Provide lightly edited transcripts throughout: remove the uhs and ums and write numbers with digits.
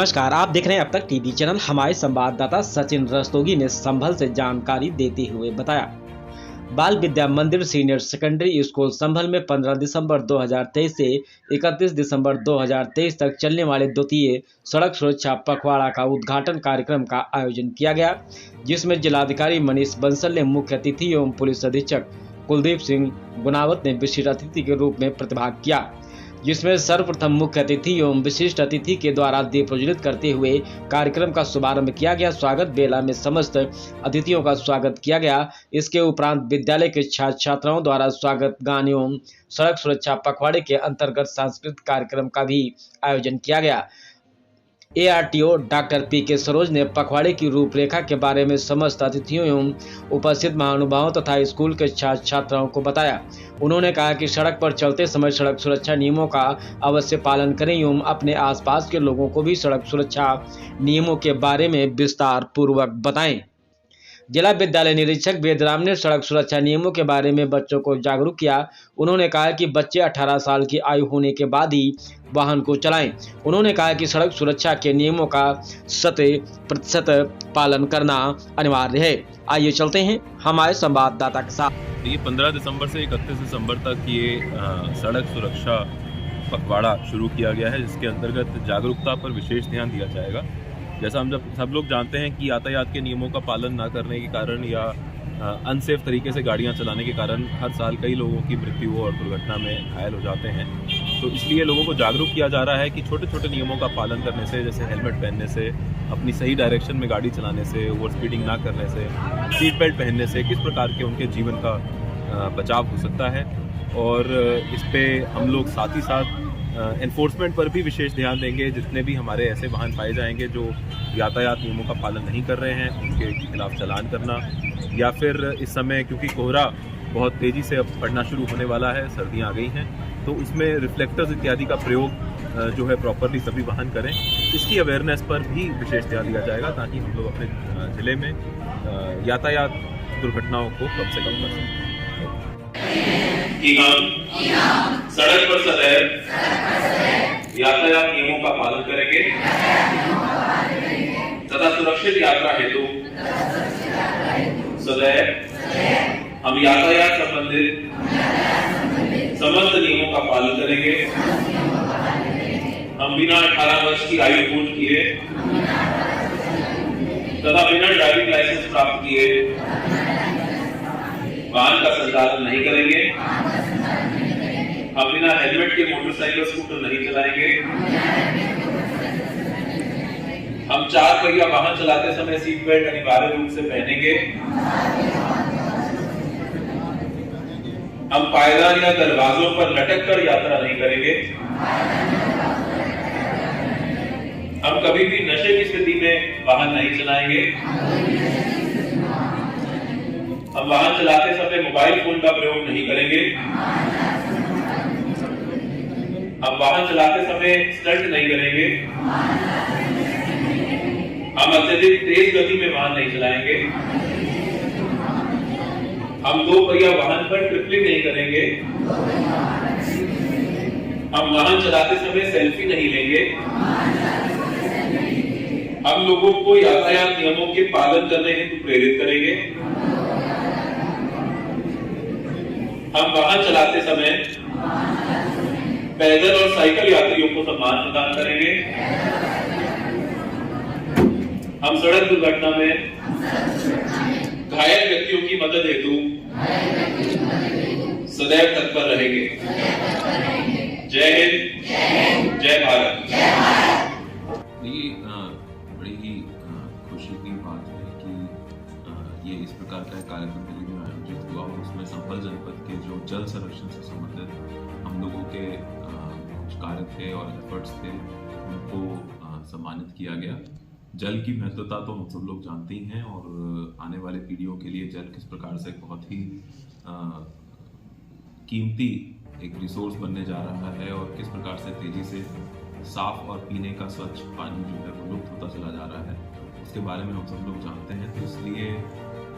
नमस्कार, आप देख रहे हैं अब तक टीवी चैनल। हमारे संवाददाता सचिन रस्तोगी ने संभल से जानकारी देते हुए बताया, बाल विद्या मंदिर सीनियर सेकेंडरी स्कूल संभल में 15 दिसंबर 2023 से 31 दिसंबर 2023 तक चलने वाले द्वितीय सड़क सुरक्षा पखवाड़ा का उद्घाटन कार्यक्रम का आयोजन किया गया, जिसमें जिलाधिकारी मनीष बंसल ने मुख्य अतिथि एवं पुलिस अधीक्षक कुलदीप सिंह गुनावत ने विशिष्ट अतिथि के रूप में प्रतिभाग किया, जिसमें सर्वप्रथम मुख्य अतिथि एवं विशिष्ट अतिथि के द्वारा दीप प्रज्वलित करते हुए कार्यक्रम का शुभारंभ किया गया। स्वागत बेला में समस्त अतिथियों का स्वागत किया गया। इसके उपरांत विद्यालय के छात्र छात्राओं द्वारा स्वागत गान एवं सड़क सुरक्षा पखवाड़े के अंतर्गत सांस्कृतिक कार्यक्रम का भी आयोजन किया गया। ARTO डॉक्टर PK सरोज ने पखवाड़े की रूपरेखा के बारे में समस्त अतिथियों एवं उपस्थित महानुभावों तथा स्कूल के छात्र छात्राओं को बताया। उन्होंने कहा कि सड़क पर चलते समय सड़क सुरक्षा नियमों का अवश्य पालन करें एवं अपने आसपास के लोगों को भी सड़क सुरक्षा नियमों के बारे में विस्तार पूर्वक बताएं। जिला विद्यालय निरीक्षक वेदराम ने सड़क सुरक्षा नियमों के बारे में बच्चों को जागरूक किया। उन्होंने कहा कि बच्चे 18 साल की आयु होने के बाद ही वाहन को चलाएं। उन्होंने कहा कि सड़क सुरक्षा के नियमों का 100% पालन करना अनिवार्य है। आइए चलते हैं हमारे संवाददाता के साथ। ये 15 दिसंबर से 31 दिसंबर तक ये सड़क सुरक्षा पखवाड़ा शुरू किया गया है, जिसके अंतर्गत जागरूकता पर विशेष ध्यान दिया जाएगा। जैसा हम सब लोग जानते हैं कि यातायात के नियमों का पालन न करने के कारण या अनसेफ तरीके से गाड़ियां चलाने के कारण हर साल कई लोगों की मृत्यु और दुर्घटना में घायल हो जाते हैं। तो इसलिए लोगों को जागरूक किया जा रहा है कि छोटे छोटे नियमों का पालन करने से, जैसे हेलमेट पहनने से, अपनी सही डायरेक्शन में गाड़ी चलाने से, ओवर स्पीडिंग ना करने से, सीट बेल्ट पहनने से किस प्रकार के उनके जीवन का बचाव हो सकता है। और इस पर हम लोग साथ ही साथ एनफोर्समेंट पर भी विशेष ध्यान देंगे। जितने भी हमारे ऐसे वाहन पाए जाएंगे जो यातायात नियमों का पालन नहीं कर रहे हैं, उनके खिलाफ चालान करना, या फिर इस समय क्योंकि कोहरा बहुत तेज़ी से अब पड़ना शुरू होने वाला है, सर्दियां आ गई हैं, तो उसमें रिफ्लेक्टर्स इत्यादि का प्रयोग जो है प्रॉपरली सभी वाहन करें। इसकी अवेयरनेस पर भी विशेष ध्यान दिया जाएगा ताकि हम लोग अपने ज़िले में यातायात दुर्घटनाओं को कम से कम कर सकें। कि हम सड़क पर सदैव यातायात नियमों का पालन करेंगे तथा सुरक्षित यात्रा हेतु सदैव हम यातायात संबंधित समस्त नियमों का पालन करेंगे। हम बिना 18 वर्ष की आयु पूर्ण किए तथा बिना ड्राइविंग लाइसेंस प्राप्त किए वाहन का संचालन नहीं करेंगे। हम बिना हेलमेट के मोटरसाइकिल स्कूटर नहीं चलाएंगे। हम 4 पहिया वाहन चलाते समय सीट बेल्ट अनिवार्य रूप से पहनेंगे। हम पायदान या दरवाजों पर लटक कर यात्रा नहीं करेंगे। हम कभी भी नशे की स्थिति में वाहन नहीं चलाएंगे। हम वाहन चलाते समय मोबाइल फोन का प्रयोग नहीं करेंगे। हम वाहन चलाते समय स्टंट नहीं करेंगे। हम अत्यधिक तेज गति में वाहन नहीं चलाएंगे। हम 2 पहिया वाहन पर ट्रिपलिंग नहीं करेंगे। हम वाहन चलाते समय सेल्फी नहीं लेंगे। हम लोगों को यातायात नियमों के पालन करने हेतु प्रेरित करेंगे। हम वाहन चलाते समय पैदल और साइकिल यात्रियों को सम्मान प्रदान करेंगे। हम सड़क दुर्घटना में घायल व्यक्तियों की मदद हेतु सदैव तत्पर रहेंगे। जय हिंद, जय भारत। ये बड़ी ही खुशी की बात है कि ये इस प्रकार का कार्यक्रम दिल्ली में आयोजित हुआ और उसमें संभल जनपद के जो जल संरक्षण से संबंधित हम लोगों के कुछ कार्य थे और एफर्ट्स थे, उनको सम्मानित किया गया। जल की महत्वता तो हम सब लोग जानते ही हैं और आने वाले पीढ़ियों के लिए जल किस प्रकार से बहुत ही कीमती एक रिसोर्स बनने जा रहा है और किस प्रकार से तेजी से साफ और पीने का स्वच्छ पानी जो है वो लुप्त होता चला जा रहा है, उसके बारे में हम सब लोग जानते हैं। तो इसलिए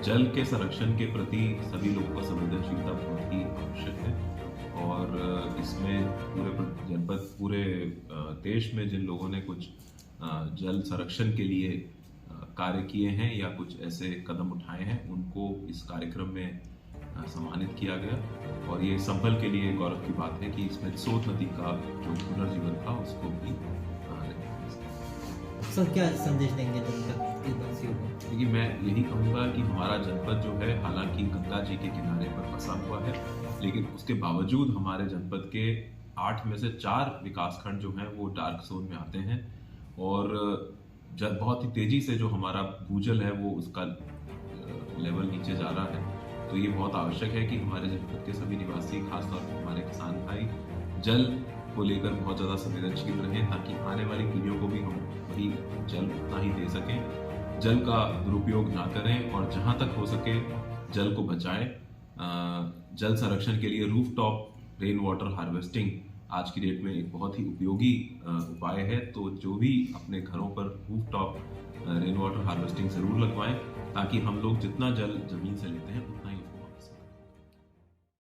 जल के संरक्षण के प्रति सभी लोगों का संवेदनशीलता बहुत ही आवश्यक है। और इसमें पूरे जनपद, पूरे देश में जिन लोगों ने कुछ जल संरक्षण के लिए कार्य किए हैं या कुछ ऐसे कदम उठाए हैं, उनको इस कार्यक्रम में सम्मानित किया गया। और ये संभल के लिए गौरव की बात है कि इसमें सोत नदी का जो पुनर्जीवन था उसको भी सर क्या संदेश देंगे जनवासियों को? देखिए, मैं यही कहूँगा कि हमारा जनपद जो है हालांकि गंगा जी के किनारे पर बसा हुआ है, लेकिन उसके बावजूद हमारे जनपद के 8 में से 4 विकासखंड जो हैं वो डार्क जोन में आते हैं। और जब बहुत ही तेजी से जो हमारा भूजल है वो उसका लेवल नीचे जा रहा है, तो ये बहुत आवश्यक है कि हमारे जनपद के सभी निवासी, खासतौर पर हमारे किसान भाई, जल को लेकर बहुत ज़्यादा संवेदनशील रहें, ताकि आने वाली पीढ़ियों को भी हम वही जल उतना ही दे सकें। जल का दुरुपयोग ना करें और जहाँ तक हो सके जल को बचाएं। जल संरक्षण के लिए रूफटॉप रेन वाटर हार्वेस्टिंग आज की डेट में एक बहुत ही उपयोगी उपाय है। तो जो भी अपने घरों पर रूफटॉप रेन वाटर हार्वेस्टिंग ज़रूर लगवाएं, ताकि हम लोग जितना जल ज़मीन से लेते हैं उतना ही